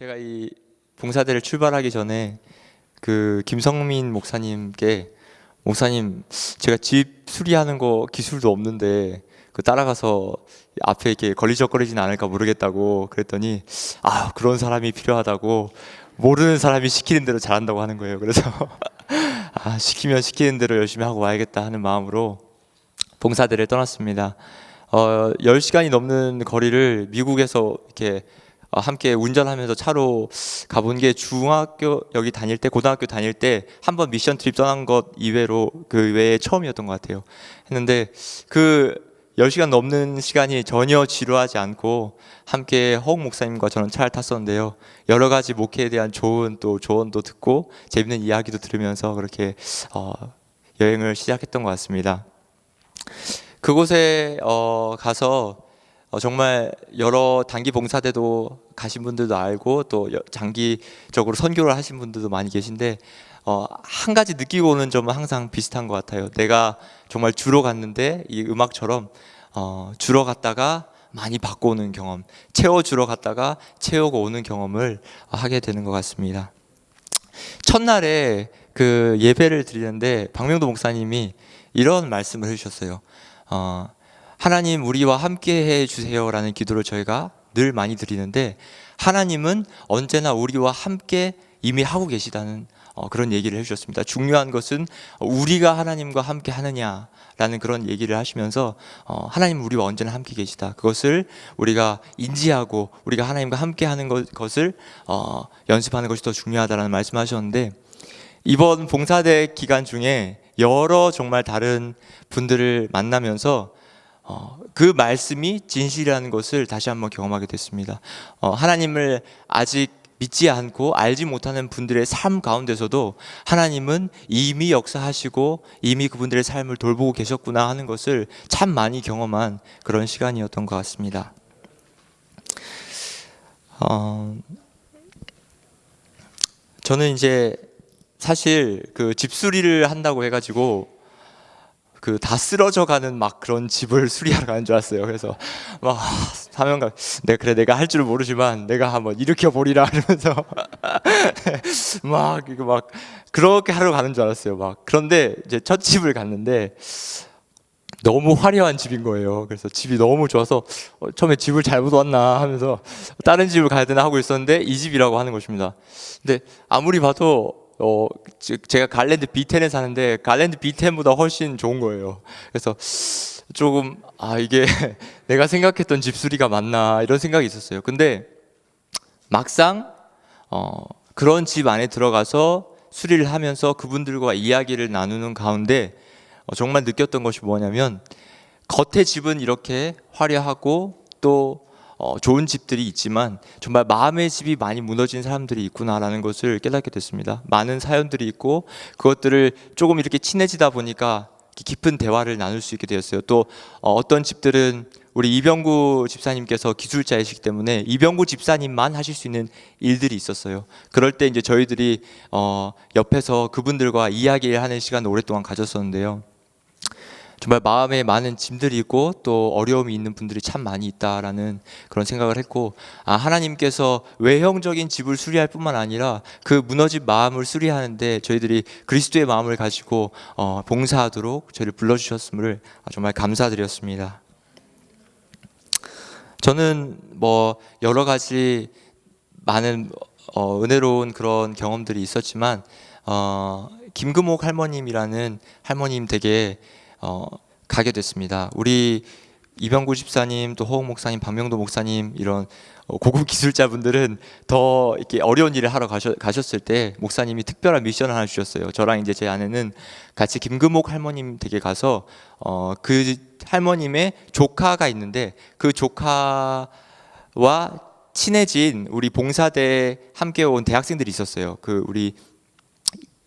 제가 이 봉사대를 출발하기 전에 그 김성민 목사님께 목사님, 제가 집 수리하는 거 기술도 없는데 그 따라가서 앞에 이렇게 걸리적거리진 않을까 모르겠다고 그랬더니 그런 사람이 필요하다고, 모르는 사람이 시키는 대로 잘한다고 하는 거예요. 그래서 시키면 시키는 대로 열심히 하고 와야겠다 하는 마음으로 봉사대를 떠났습니다. 10시간이 넘는 거리를 미국에서 이렇게 함께 운전하면서 차로 가본 게 중학교 여기 다닐 때, 고등학교 다닐 때 한번 미션 트립 떠난 것 이외로 그 외에 처음이었던 것 같아요. 했는데 그 10시간 넘는 시간이 전혀 지루하지 않고 함께 허욱 목사님과 저는 차를 탔었는데요. 여러 가지 목회에 대한 좋은 또 조언도 듣고 재밌는 이야기도 들으면서 그렇게 여행을 시작했던 것 같습니다. 그곳에 가서 정말 여러 단기 봉사대도 가신 분들도 알고 또 장기적으로 선교를 하신 분들도 많이 계신데 한 가지 느끼고 오는 점은 항상 비슷한 것 같아요. 내가 정말 주로 갔는데 이 음악처럼 주러 갔다가 많이 받고 오는 경험, 채워주러 갔다가 채우고 오는 경험을 하게 되는 것 같습니다. 첫날에 그 예배를 드리는데 박명도 목사님이 이런 말씀을 해주셨어요. 하나님 우리와 함께 해주세요 라는 기도를 저희가 늘 많이 드리는데, 하나님은 언제나 우리와 함께 이미 하고 계시다는 그런 얘기를 해주셨습니다. 중요한 것은 우리가 하나님과 함께 하느냐라는 그런 얘기를 하시면서 하나님은 우리와 언제나 함께 계시다, 그것을 우리가 인지하고 우리가 하나님과 함께 하는 것을 연습하는 것이 더 중요하다라는 말씀하셨는데, 이번 봉사대 기간 중에 여러 정말 다른 분들을 만나면서 그 말씀이 진실이라는 것을 다시 한번 경험하게 됐습니다. 하나님을 아직 믿지 않고 알지 못하는 분들의 삶 가운데서도 하나님은 이미 역사하시고 이미 그분들의 삶을 돌보고 계셨구나 하는 것을 참 많이 경험한 그런 시간이었던 것 같습니다. 저는 이제 사실 그 집수리를 한다고 해가지고 그 다 쓰러져 가는 막 그런 집을 수리하러 가는 줄 알았어요. 그래서 막 사명감, 내가 할 줄 모르지만 내가 한번 일으켜 보리라 이러면서 막 그렇게 하러 가는 줄 알았어요. 그런데 이제 첫 집을 갔는데 너무 화려한 집인 거예요. 그래서 집이 너무 좋아서 처음에 집을 잘못 왔나 하면서 다른 집을 가야 되나 하고 있었는데 이 집이라고 하는 것입니다. 근데 아무리 봐도 제가 갈랜드 B10에 사는데 갈랜드 B10보다 훨씬 좋은 거예요. 그래서 조금 이게 내가 생각했던 집수리가 맞나 이런 생각이 있었어요. 근데 막상 그런 집 안에 들어가서 수리를 하면서 그분들과 이야기를 나누는 가운데 정말 느꼈던 것이 뭐냐면, 겉의 집은 이렇게 화려하고 또 좋은 집들이 있지만 정말 마음의 집이 많이 무너진 사람들이 있구나라는 것을 깨닫게 됐습니다. 많은 사연들이 있고 그것들을 조금 이렇게 친해지다 보니까 깊은 대화를 나눌 수 있게 되었어요. 또 어떤 집들은 우리 이병구 집사님께서 기술자이시기 때문에 이병구 집사님만 하실 수 있는 일들이 있었어요. 그럴 때 이제 저희들이 옆에서 그분들과 이야기를 하는 시간을 오랫동안 가졌었는데요. 정말 마음에 많은 짐들이 있고 또 어려움이 있는 분들이 참 많이 있다라는 그런 생각을 했고, 하나님께서 외형적인 집을 수리할 뿐만 아니라 그 무너진 마음을 수리하는데 저희들이 그리스도의 마음을 가지고 봉사하도록 저희를 불러주셨음을 정말 감사드렸습니다. 저는 여러 가지 많은 은혜로운 그런 경험들이 있었지만 김금옥 할머님이라는 할머님 댁에 가게 됐습니다. 우리 이병구 집사님, 또 허욱 목사님, 박명도 목사님 이런 고급 기술자분들은 더 이렇게 어려운 일을 하러 가셨을 때 목사님이 특별한 미션을 하나 주셨어요. 저랑 이제 제 아내는 같이 김금옥 할머님 댁에 가서 그 할머님의 조카가 있는데 그 조카와 친해진 우리 봉사대 함께 온 대학생들이 있었어요. 그 우리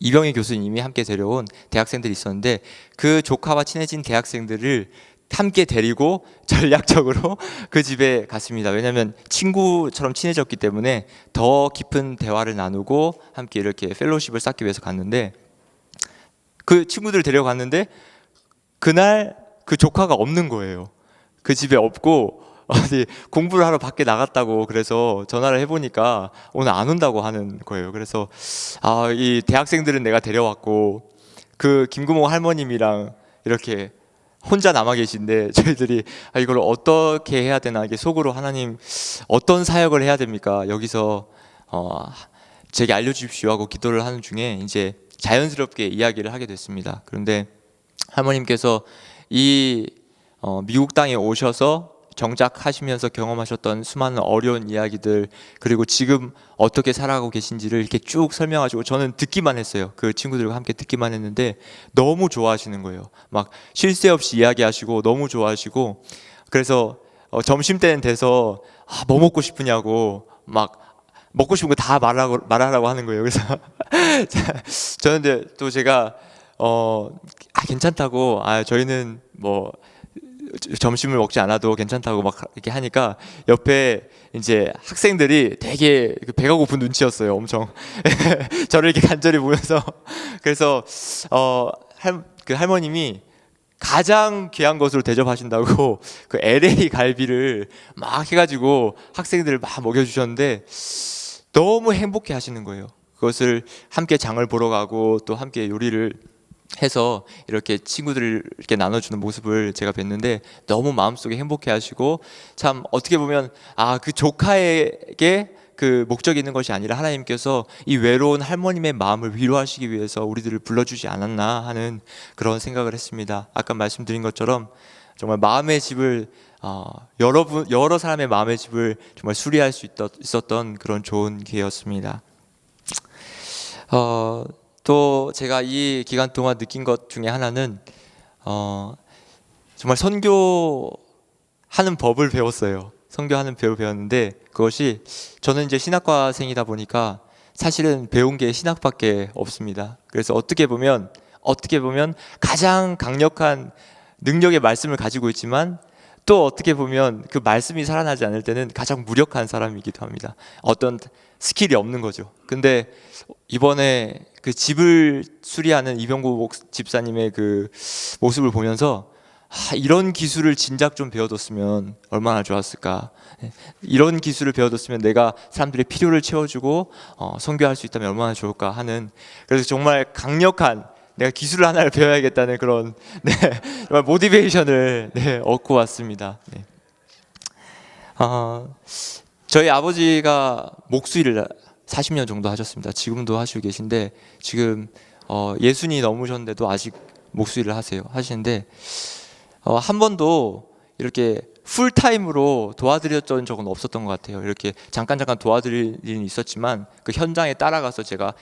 이병희 교수님이 함께 데려온 대학생들이 있었는데 그 조카와 친해진 대학생들을 함께 데리고 전략적으로 그 집에 갔습니다. 왜냐하면 친구처럼 친해졌기 때문에 더 깊은 대화를 나누고 함께 이렇게 펠로우십을 쌓기 위해서 갔는데, 그 친구들 데려갔는데 그날 그 조카가 없는 거예요. 그 집에 없고 어디 공부를 하러 밖에 나갔다고 그래서 전화를 해보니까 오늘 안 온다고 하는 거예요. 그래서 이 대학생들은 내가 데려왔고 그 김구모 할머님이랑 이렇게 혼자 남아 계신데 저희들이 이걸 어떻게 해야 되나, 이게 속으로 하나님 어떤 사역을 해야 됩니까? 여기서 제게 알려주십시오 하고 기도를 하는 중에 이제 자연스럽게 이야기를 하게 됐습니다. 그런데 할머님께서 이 미국 땅에 오셔서 정착하시면서 경험하셨던 수많은 어려운 이야기들, 그리고 지금 어떻게 살아가고 계신지를 이렇게 쭉 설명하시고, 저는 듣기만 했어요. 그 친구들과 함께 듣기만 했는데 너무 좋아하시는 거예요. 막 쉴 새 없이 이야기하시고 너무 좋아하시고, 그래서 점심 때는 돼서 뭐 먹고 싶으냐고 막 먹고 싶은 거 다 말하라고 하는 거예요. 그래서 저는 근데 또 제가 괜찮다고, 저희는 뭐 점심을 먹지 않아도 괜찮다고 막 이렇게 하니까 옆에 이제 학생들이 되게 배가 고픈 눈치였어요. 엄청 저를 이렇게 간절히 보면서. 그래서 그 할머님이 가장 귀한 것으로 대접하신다고 그 LA 갈비를 막 해가지고 학생들을 막 먹여주셨는데 너무 행복해 하시는 거예요. 그것을 함께 장을 보러 가고 또 함께 요리를 해서 이렇게 친구들을 이렇게 나눠주는 모습을 제가 뵀는데 너무 마음속에 행복해 하시고, 참 어떻게 보면 그 조카에게 그 목적이 있는 것이 아니라 하나님께서 이 외로운 할머님의 마음을 위로하시기 위해서 우리들을 불러주지 않았나 하는 그런 생각을 했습니다. 아까 말씀드린 것처럼 정말 마음의 집을 여러 사람의 마음의 집을 정말 수리할 수 있었던 그런 좋은 기회였습니다. 또 제가 이 기간 동안 느낀 것 중에 하나는 정말 선교하는 법을 배웠어요. 선교하는 법을 배웠는데, 그것이 저는 이제 신학과생이다 보니까 사실은 배운 게 신학밖에 없습니다. 그래서 어떻게 보면 가장 강력한 능력의 말씀을 가지고 있지만 또 어떻게 보면 그 말씀이 살아나지 않을 때는 가장 무력한 사람이기도 합니다. 어떤 스킬이 없는 거죠. 근데 이번에 그 집을 수리하는 이병구 집사님의 그 모습을 보면서 이런 기술을 진작 좀 배워뒀으면 얼마나 좋았을까. 이런 기술을 배워뒀으면 내가 사람들의 필요를 채워주고 선교할 수 있다면 얼마나 좋을까 하는, 그래서 정말 강력한 내가 기술을 하나를 배워야겠다는 그런 정말 모티베이션을 얻고 왔습니다. 저희 아버지가 목수일을 40년 정도 하셨습니다. 지금도 하시고 계신데 지금 예순이 넘으셨는데도 아직 목수일을 하시는데 한 번도 이렇게 풀타임으로 도와드렸던 적은 없었던 것 같아요. 이렇게 잠깐 도와드릴 일은 있었지만 그 현장에 따라가서 제가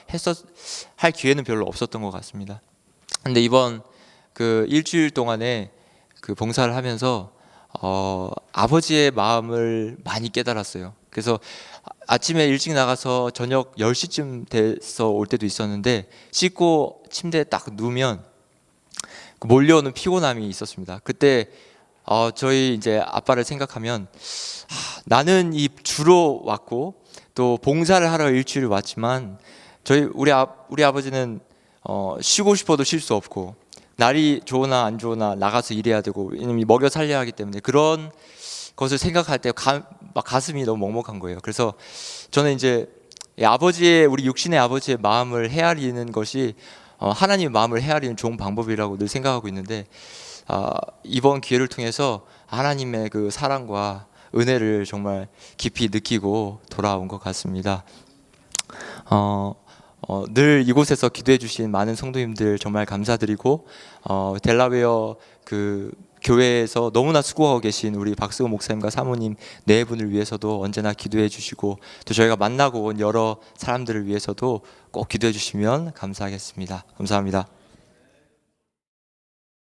할 기회는 별로 없었던 것 같습니다. 근데 이번 그 일주일 동안에 그 봉사를 하면서 아버지의 마음을 많이 깨달았어요. 그래서 아침에 일찍 나가서 저녁 10시쯤 돼서 올 때도 있었는데 씻고 침대에 딱 누우면 몰려오는 피곤함이 있었습니다. 그때 저희 이제 아빠를 생각하면 나는 이 주로 왔고 또 봉사를 하러 일주일 왔지만 우리 아버지는 쉬고 싶어도 쉴 수 없고 날이 좋으나 안 좋으나 나가서 일해야 되고, 왜냐면 먹여 살려야 하기 때문에 그런 것을 생각할 때 가슴이 너무 먹먹한 거예요. 그래서 저는 이제 우리 육신의 아버지의 마음을 헤아리는 것이 하나님의 마음을 헤아리는 좋은 방법이라고 늘 생각하고 있는데, 이번 기회를 통해서 하나님의 그 사랑과 은혜를 정말 깊이 느끼고 돌아온 것 같습니다. 늘 이곳에서 기도해 주신 많은 성도님들 정말 감사드리고, 델라웨어 그 교회에서 너무나 수고하고 계신 우리 박승호 목사님과 사모님 네 분을 위해서도 언제나 기도해 주시고, 또 저희가 만나고 온 여러 사람들을 위해서도 꼭 기도해 주시면 감사하겠습니다. 감사합니다.